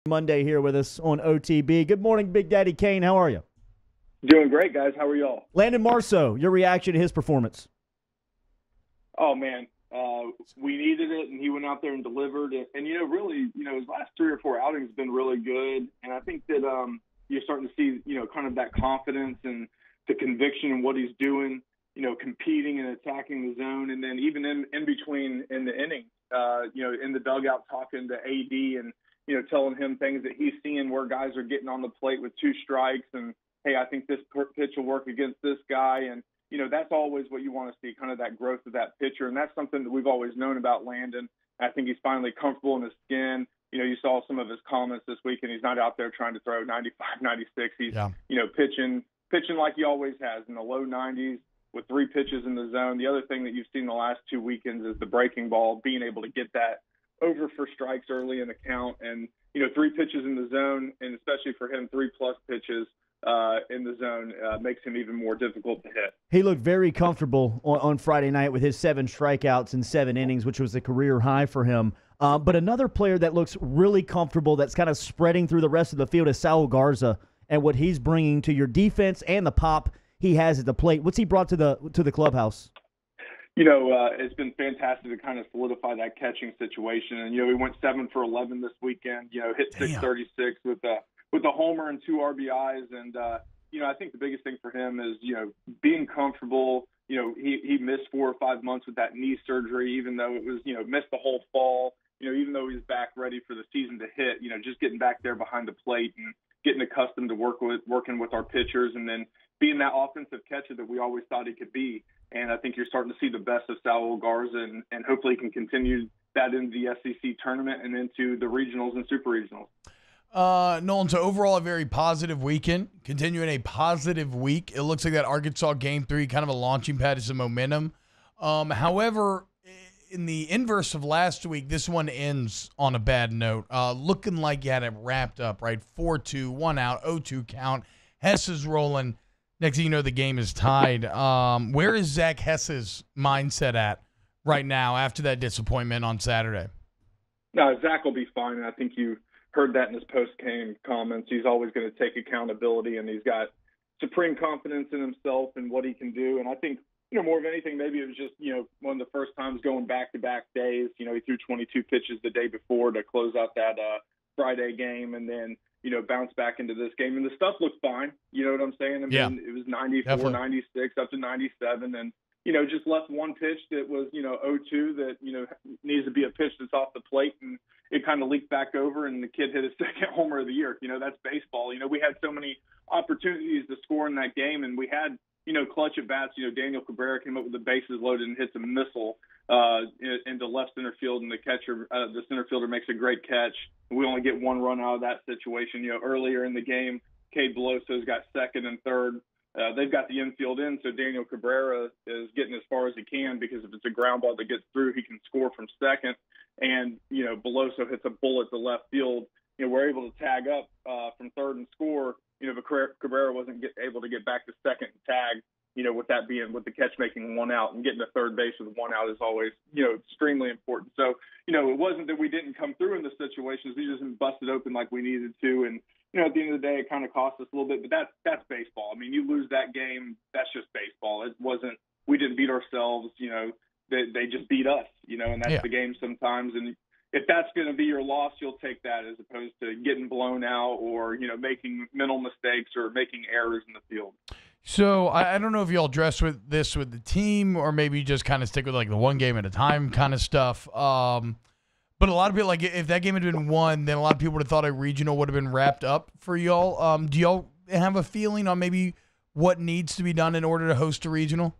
Monday here with us on OTB. Good morning, Big Daddy Cain. How are you? Doing great, guys. How are y'all? Landon Marceau, your reaction to his performance? Oh, man. We needed it, and he went out there and delivered. And really, his last 3 or 4 outings have been really good. And I think that you're starting to see, kind of that confidence and the conviction in what he's doing, competing and attacking the zone. And then even in between in the inning, in the dugout talking to AD and, telling him things that he's seeing where guys are getting on the plate with 2 strikes and, hey, I think this pitch will work against this guy. And, that's always what you want to see, kind of that growth of that pitcher. And that's something that we've always known about Landon. I think he's finally comfortable in his skin. You saw some of his comments this week, and he's not out there trying to throw 95, 96. He's, pitching like he always has in the low 90s with 3 pitches in the zone. The other thing that you've seen the last 2 weekends is the breaking ball, being able to get that over for strikes early in the count. And, 3 pitches in the zone, and especially for him, 3+ pitches in the zone makes him even more difficult to hit. He looked very comfortable on Friday night with his 7 strikeouts in 7 innings, which was a career high for him. But another player that looks really comfortable, that's kind of spreading through the rest of the field, is Saul Garza, and what he's bringing to your defense and the pop he has at the plate. What's he brought to the clubhouse? It's been fantastic to kind of solidify that catching situation. And, he went 7 for 11 this weekend, hit 636 with a homer and 2 RBIs. And, I think the biggest thing for him is, being comfortable. He missed 4 or 5 months with that knee surgery, even though it was, missed the whole fall, even though he's back ready for the season to hit, just getting back there behind the plate and getting accustomed to working with our pitchers, and then being that offensive catcher that we always thought he could be. And I think you're starting to see the best of Saul Garza, and hopefully he can continue that into the SEC tournament and into the regionals and super regionals. Nolan, so overall a very positive weekend, continuing a positive week. It looks like that Arkansas Game 3, kind of a launching pad to some momentum. However, in the inverse of last week, this one ends on a bad note. Looking like you had it wrapped up, right? 4-2, 1 out, 0-2 count. Hess is rolling. Next thing you know, the game is tied. Where is Zach Hess's mindset at right now after that disappointment on Saturday? No, Zach will be fine. And I think you heard that in his post-game comments. He's always going to take accountability, and he's got supreme confidence in himself and what he can do. And I think, more of anything, maybe it was just, one of the first times going back-to-back days. He threw 22 pitches the day before to close out that Friday game, and then, bounce back into this game. And the stuff looked fine. You know what I'm saying? I mean, It was 94, definitely. 96, up to 97. And, just left one pitch that was, 0-2 that, needs to be a pitch that's off the plate. And it kind of leaked back over, and the kid hit his second homer of the year. That's baseball. We had so many opportunities to score in that game, and we had, clutch at bats. Daniel Cabrera came up with the bases loaded and hits a missile into left center field, and the catcher, the center fielder, makes a great catch. We only get 1 run out of that situation. Earlier in the game, Cade Beloso's got second and third. They've got the infield in, so Daniel Cabrera is getting as far as he can, because if it's a ground ball that gets through, he can score from second. And, Beloso hits a bullet to left field. We're able to tag up from third and score. But Cabrera wasn't able to get back to second and tag, with the catch making 1 out, and getting to third base with 1 out is always, extremely important. So, it wasn't that we didn't come through in the situations. We just busted open like we needed to. And, at the end of the day, it kind of cost us a little bit, but that's baseball. I mean, you lose that game, that's just baseball. It wasn't, we didn't beat ourselves, they just beat us, and that's the game sometimes. And if that's going to be your loss, you'll take that, as opposed to getting blown out or, making mental mistakes or making errors in the field. So I don't know if y'all address with the team, or maybe just kind of stick with like the one game at a time kind of stuff. But a lot of people, like, if that game had been won, then a lot of people would have thought a regional would have been wrapped up for y'all. Do y'all have a feeling on maybe what needs to be done in order to host a regional?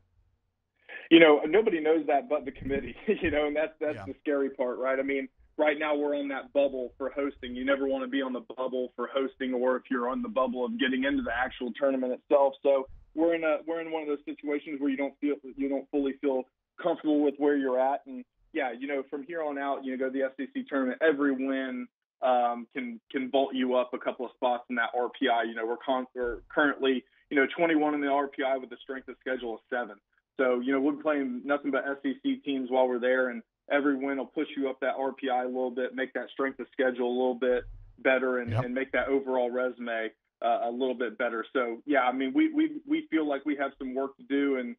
Nobody knows that but the committee, and that's the scary part, right? I mean, right now we're on that bubble for hosting. You never want to be on the bubble for hosting, or if you're on the bubble of getting into the actual tournament itself. So we're in one of those situations where you don't fully feel comfortable with where you're at. And yeah, from here on out, go to the SEC tournament, every win can vault you up a couple of spots in that RPI. We're currently 21 in the RPI with a strength of schedule of 7. So, we're playing nothing but SEC teams while we're there, and every win will push you up that RPI a little bit, make that strength of schedule a little bit better and make that overall resume a little bit better. So, yeah, I mean, we feel like we have some work to do. And,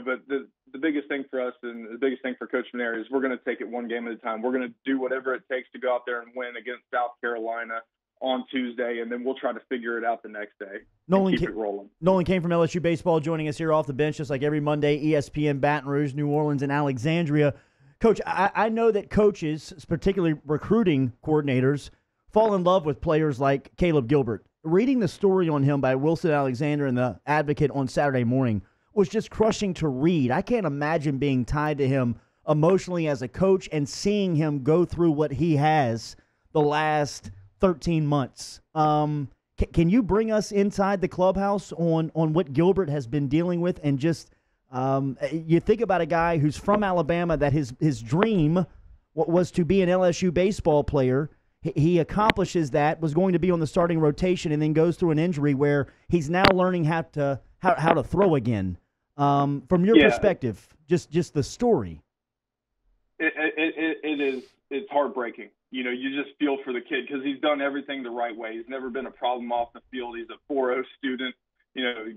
but the biggest thing for us and the biggest thing for Coach Maneri is we're going to take it one game at a time. We're going to do whatever it takes to go out there and win against South Carolina on Tuesday, and then we'll try to figure it out the next day. Keep it rolling. Nolan Cain from LSU Baseball joining us here off the bench, just like every Monday, ESPN, Baton Rouge, New Orleans, and Alexandria. Coach, I know that coaches, particularly recruiting coordinators, fall in love with players like Caleb Gilbert. Reading the story on him by Wilson Alexander in the Advocate on Saturday morning was just crushing to read. I can't imagine being tied to him emotionally as a coach and seeing him go through what he has the last 13 months. Can you bring us inside the clubhouse on what Gilbert has been dealing with? And just you think about a guy who's from Alabama, that his dream was to be an LSU baseball player. He accomplishes that, was going to be on the starting rotation, and then goes through an injury where he's now learning how to throw again. From your perspective, just the story. It's heartbreaking. You just feel for the kid because he's done everything the right way. He's never been a problem off the field. He's a 4.0 student,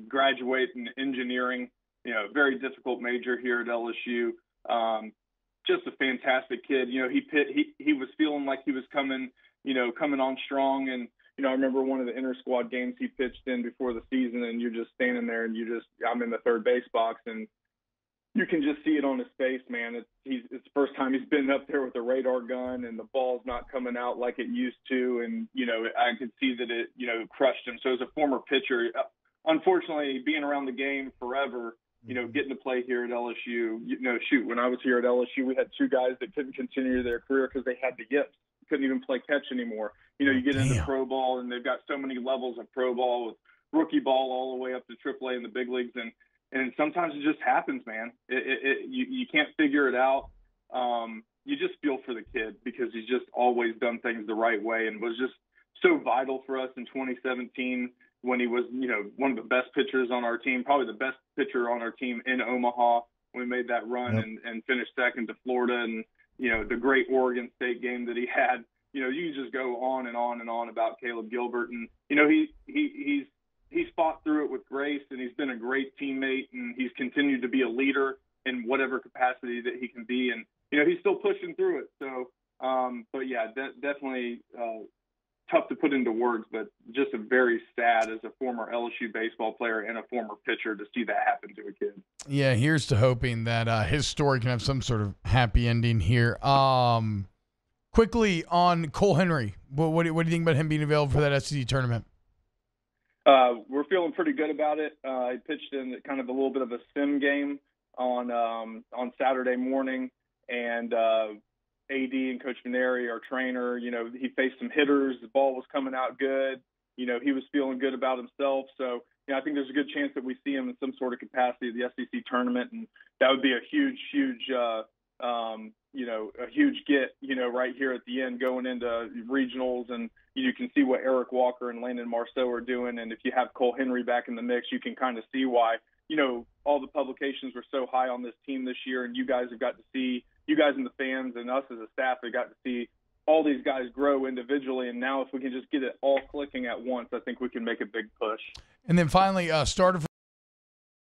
graduate in engineering, very difficult major here at LSU. Just a fantastic kid. He was feeling like he was coming on strong. And, I remember one of the inter-squad games he pitched in before the season, and you're just standing there and I'm in the third base box, and you can just see it on his face, man. It's the first time he's been up there with a radar gun, and the ball's not coming out like it used to. And, I could see that it, crushed him. So as a former pitcher, unfortunately, being around the game forever, getting to play here at LSU, when I was here at LSU, we had two guys that couldn't continue their career because they had the yips. Couldn't even play catch anymore. You get into pro ball, and they've got so many levels of pro ball with rookie ball all the way up to AAA in the big leagues. And sometimes it just happens, man. You can't figure it out. You just feel for the kid because he's just always done things the right way and was just so vital for us in 2017 when he was, one of the best pitchers on our team, probably the best pitcher on our team in Omaha. We made that run and finished second to Florida, and, the great Oregon State game that he had. You just go on and on and on about Caleb Gilbert. And, he's fought through it with grace, and he's been a great teammate, and he's continued to be a leader in whatever capacity that he can be. And, he's still pushing through it. So, but yeah, definitely tough to put into words, but just a very sad as a former LSU baseball player and a former pitcher to see that happen to a kid. Yeah, here's to hoping that his story can have some sort of happy ending here. Quickly on Cole Henry, what do you think about him being available for that SEC tournament? We're feeling pretty good about it. I pitched in kind of a little bit of a sim game on Saturday morning, and AD and Coach Maneri, our trainer, he faced some hitters. The ball was coming out good. He was feeling good about himself. So, I think there's a good chance that we see him in some sort of capacity at the SEC tournament, and that would be a huge get, right here at the end going into regionals. And you can see what Eric Walker and Landon Marceau are doing. And if you have Cole Henry back in the mix, you can kind of see why, all the publications were so high on this team this year. And you guys have got to see, you guys and the fans and us as a staff have got to see all these guys grow individually. And now if we can just get it all clicking at once, I think we can make a big push. And then finally, starter for